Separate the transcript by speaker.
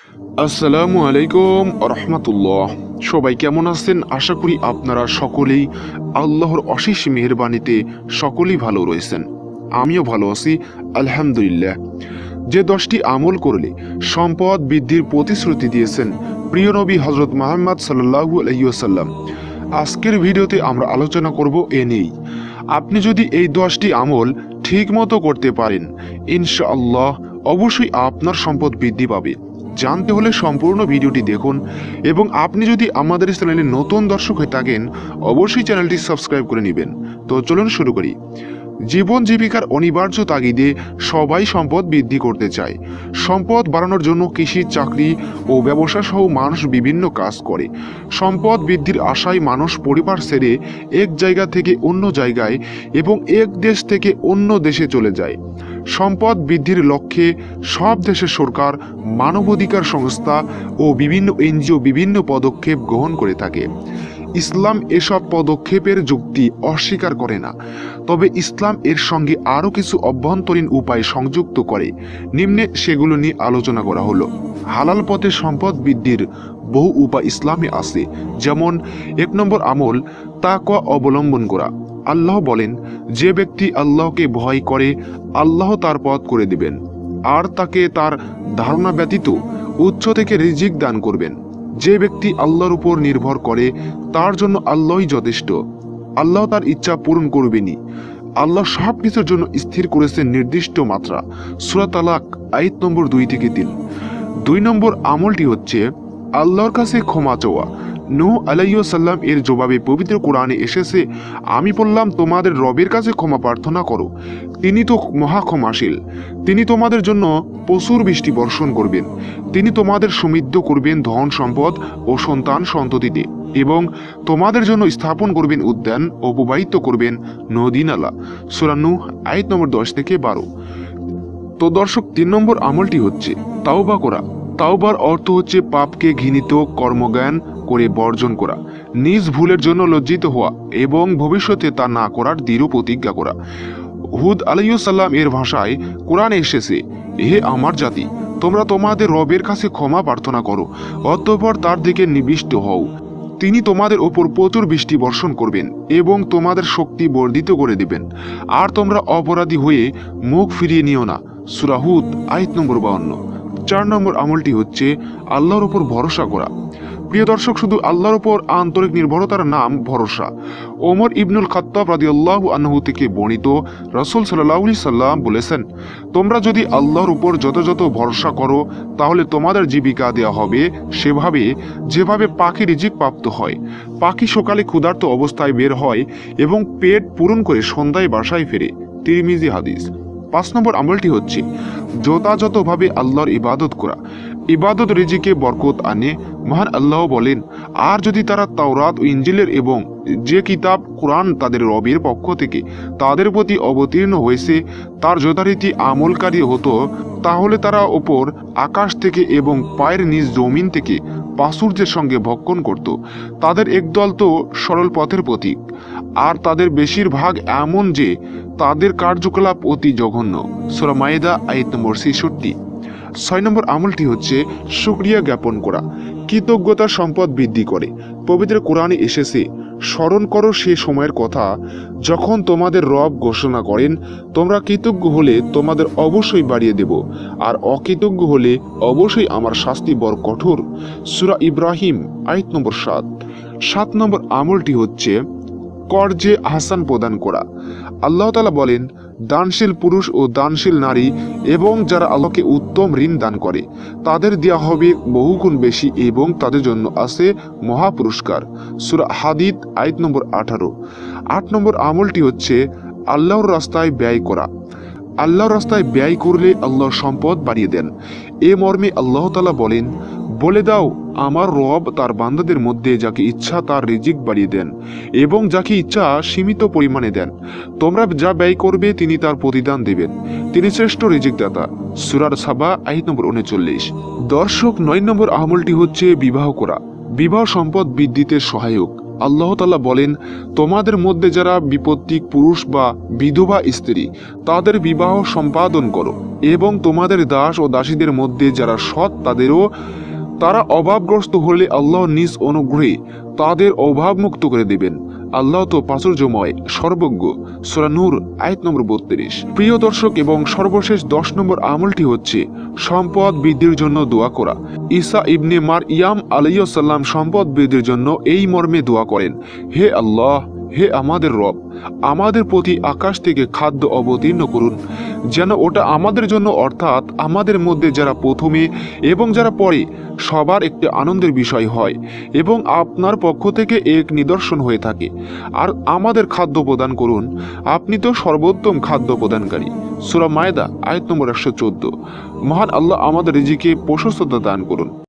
Speaker 1: আসসালামু আলাইকুম রহমতুল্লাহ। সবাই কেমন আছেন? আশা করি আপনারা সকলেই আল্লাহর অশেষ মেহেরবানিতে সকলেই ভালো রয়েছেন। আমিও ভালো আছি আলহামদুলিল্লাহ। যে 10টি আমল করলে সম্পদ বৃদ্ধির প্রতিশ্রুতি দিয়েছেন প্রিয় নবী হজরত মুহাম্মদ সাল্লাল্লাহু আলাইহি ওয়াসাল্লাম, আজকের ভিডিওতে আমরা আলোচনা করব এ নিয়েই। আপনি যদি এই 10টি আমল ঠিক মতো করতে পারেন, ইনশাআল্লাহ অবশ্যই আপনার সম্পদ বৃদ্ধি পাবে। জানতে হলে সম্পূর্ণ ভিডিওটি দেখুন, এবং আপনি যদি আমাদের চ্যানেলে নতুন দর্শক হয়ে থাকেন অবশ্যই চ্যানেলটি সাবস্ক্রাইব করে নেবেন। তো চলুন শুরু করি। জীবন জীবিকার অনিবার্য তাগিদে সবাই সম্পদ বৃদ্ধি করতে চায়। সম্পদ বাড়ানোর জন্য কৃষি, চাকরি ও ব্যবসা সহ মানুষ বিভিন্ন কাজ করে। সম্পদ বৃদ্ধির আশায় মানুষ পরিবার ছেড়ে এক জায়গা থেকে অন্য জায়গায় এবং এক দেশ থেকে অন্য দেশে চলে যায়। সম্পদ বৃদ্ধির লক্ষ্যে সব দেশের সরকার, মানবাধিকার সংস্থা ও বিভিন্ন এনজিও বিভিন্ন পদক্ষেপ গ্রহণ করে থাকে। ইসলাম এসব পদক্ষেপের যুক্তি অস্বীকার করে না, তবে ইসলাম এর সঙ্গে আরও কিছু অভ্যন্তরীণ উপায় সংযুক্ত করে। নিম্নে সেগুলো নিয়ে আলোচনা করা হলো। হালাল পথে সম্পদ বৃদ্ধির বহু উপায় ইসলামে আছে, যেমন 1 নম্বর আমল তাকওয়া অবলম্বন করা। আল্লাহ বলেন, যে ব্যক্তি আল্লাহকে ভয় করে আল্লাহ তার পথ করে দিবেন, আর তাকে তার ধারণা ব্যতীত উচ্চ থেকে রিজিক দান করবেন। যে ব্যক্তি আল্লাহর উপর নির্ভর করে তার জন্য আল্লাহই যথেষ্ট, আল্লাহ তার ইচ্ছা পূরণ করবেনই। আল্লাহ সব কিছুর জন্য স্থির করেছেন নির্দিষ্ট মাত্রা। সূরা তালাক আয়াত নম্বর 2 থেকে 3। 2 নম্বর আমলটি হচ্ছে আল্লাহর কাছে ক্ষমা চাওয়া। নূহ আলাইহিস সালাম এর জবাবে পবিত্র কোরআনে এসেছে, আমি বললাম তোমাদের রবের কাছে ক্ষমা প্রার্থনা করো, তিনি তো মহা ক্ষমাশীল। তিনি তোমাদের জন্য প্রচুর বৃষ্টি বর্ষণ করবেন, তিনি তোমাদের সমৃদ্ধ করবেন ধন সম্পদ ও সন্তান সন্ততিতে, এবং তোমাদের জন্য স্থাপন করবেন উদ্যান ও প্রবাহিত করবেন নদী নালা। সূরা নূহ আয়াত নম্বর 10 থেকে 12। তো দর্শক, 3 নম্বর আমলটি হচ্ছে তাওবা করা। তাওবার অর্থ হচ্ছে পাপকে ঘৃণিত কর্মজ্ঞান করে বর্জন করা, নিজ ভুলের জন্য লজ্জিত হওয়া এবং ভবিষ্যতে তা না করার দৃঢ় প্রতিজ্ঞা করা। হুদ আলাইহিস সালাম এর ভাষায় কোরআনে এসেছে, হে আমার জাতি, তোমরা তোমাদের রবের কাছে ক্ষমা প্রার্থনা করো, অতঃপর তার দিকে নিবিষ্ট হও, তিনি তোমাদের ওপর প্রচুর বৃষ্টি বর্ষণ করবেন এবং তোমাদের শক্তি বর্ধিত করে দিবেন, আর তোমরা অপরাধী হয়ে মুখ ফিরিয়ে নিও না। সূরা হুদ আয়াত নম্বর 52। 4 নম্বর আমলটি হচ্ছে আল্লাহর উপর ভরসা করা। প্রিয় দর্শক, শুধু আল্লাহর উপর আন্তরিক নির্ভরতার নাম ভরসা। ওমর ইবনুল খাত্তাব রাদিয়াল্লাহু আনহু থেকে বর্ণিত, রাসূল সাল্লাল্লাহু আলাইহি সাল্লাম বলেছেন, তোমরা যদি আল্লাহর উপর যথাযথ ভরসা করো তাহলে তোমাদের জীবিকা দেওয়া হবে সেভাবে যেভাবে পাখি রিজিক প্রাপ্ত হয়। পাখি সকালে ক্ষুধার্ত অবস্থায় বের হয় এবং পেট পূরণ করে সন্ধ্যায় বাসায় ফেরে। তিরমিজি হাদিস। 5 নম্বর আমলটি হচ্ছে যথাযথভাবে আল্লাহর ইবাদত করা। ইবাদত রিজিকে বরকত আনে। মহান আল্লাহ বলেন, আর যদি তারা তাওরাত ও ইনজিলের এবং যে কিতাব কোরআন তাদের রবের পক্ষ থেকে তাদের প্রতি অবতীর্ণ হয়েছে তার যথারীতি আমলকারী হতো, তাহলে তারা ওপর আকাশ থেকে এবং পায়ের নিজ জমিন থেকে প্রাচুর্যের সঙ্গে ভক্ষণ করত। তাদের একদল তো সরল পথের প্রতীক, আর তাদের বেশিরভাগ এমন যে তাদের কার্যকলাপ অতি জঘন্য। সূরা মায়েদা আয়াত নম্বর 66। 6 নম্বর আমলটি হচ্ছে শুকরিয়া জ্ঞাপন করা। কৃতজ্ঞতার সম্পদ বৃদ্ধি করে। পবিত্র কোরআনে এসেছে, স্মরণ করো সে সময়ের কথা যখন তোমাদের রব ঘোষণা করেন, তোমরা কৃতজ্ঞ হলে তোমাদের অবশ্যই বাড়িয়ে দেব, আর অকৃতজ্ঞ হলে অবশ্যই আমার শাস্তি বড় কঠোর। সূরা ইব্রাহিম আয়াত নম্বর 7। 7 নম্বর আমলটি হচ্ছে কর্জে আহসান প্রদান করা। আল্লাহ তাআলা বলেন, দানশীল পুরুষ ও দানশীল নারী এবং যারা আল্লাহকে উত্তম ঋণ দান করে তাদের দেওয়া হবে বহুগুণ বেশি এবং তাদের জন্য আছে মহা পুরস্কার। সূরা হাদিদ আয়াত নম্বর 18। 8 নম্বর আমলটি হচ্ছে আল্লাহর রাস্তায় ব্যয় করা। আল্লাহর রাস্তায় ব্যয় করলে আল্লাহ সম্পদ বাড়িয়ে দেন। এ মর্মে আল্লাহ তাআলা বলেন, বলে দাও, আমার রব তার বান্দাদের মধ্যে যাকে ইচ্ছা তার রিজিক বাড়িয়ে দেন এবং যাকে ইচ্ছা সীমিত পরিমাণে দেন। তোমরা যা ব্যয় করবে তিনি তার প্রতিদান দেবেন, তিনি শ্রেষ্ঠ রিজিক দাতা। সূরা সাবা আয়াত নম্বর 39। দর্শক, 9 নম্বর আমলটি হচ্ছে বিবাহ করা। বিবাহ সম্পদ বৃদ্ধিতে সহায়ক। আল্লাহ তাআলা বলেন, তোমাদের মধ্যে যারা বিপত্তিক পুরুষ বা বিধবা স্ত্রী তাদের বিবাহ সম্পাদন করো, এবং তোমাদের দাস ও দাসীদের মধ্যে যারা সৎ তারা অভাবগ্রস্ত হলে আল্লাহ নিজ অনুগ্রহে তাদের অভাবমুক্ত করে দেবেন। আল্লাহ তো প্রাচুর্যময়, সর্বজ্ঞ। সূরা নূর আয়াত নম্বর 32। প্রিয় দর্শক, এবং সর্বশেষ 10 নম্বর আমলটি হচ্ছে সম্পদ বৃদ্ধির জন্য দোয়া করা। ঈসা ইবনে মারইয়াম আলাইহিস সালাম সম্পদ বৃদ্ধির জন্য এই মর্মে দোয়া করেন, হে আল্লাহ, হে আমাদের রব, আমাদের প্রতি আকাশ থেকে খাদ্য অবতীর্ণ করুন, যেন ওটা আমাদের জন্য, অর্থাৎ আমাদের মধ্যে যারা প্রথমে এবং যারা পরে, সবার একটি আনন্দের বিষয় হয় এবং আপনার পক্ষ থেকে এক নিদর্শন হয়ে থাকে। আর আমাদের খাদ্য প্রদান করুন, আপনি তো সর্বোত্তম খাদ্য প্রদানকারী। সূরা মায়দা আয়াত নম্বর 114। মহান আল্লাহ আমাদের রিজিকে প্রশস্ততা দান করুন।